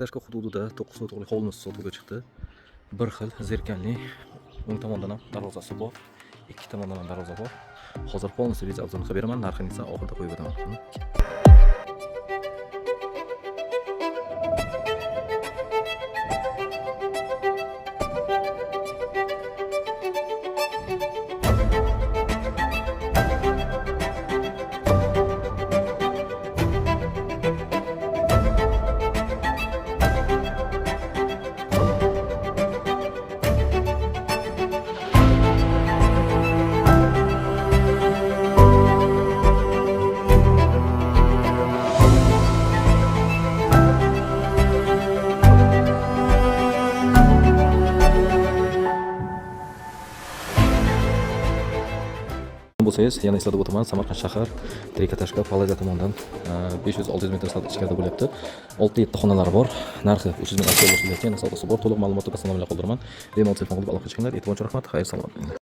Tashqi hududida 9 sotixlik hovlimiz sotuvga chiqdi. Bir xil zerkanli o'ng tomondan ham darvozasi bor, ikki tomondan ham darvoza bor. Hozir polностью video obzorini qilib beraman, narxini esa oxirida qo'yib o'taman. Bo'lsangiz, yana eslatib o'taman, Samarqand shahar Trikotashka Palaza tomonidan 500-600 metr ichkarida bo'lyapti. 6-7 xonalari bor. Narxi 300 ming dollar bo'layotgan, savdosi bor. To'liq ma'lumotni pastda nomlar qoldiraman. Bemalol telefon qilib aloqa qilinglar. E'tiborga rahmat. Xayr, salomat.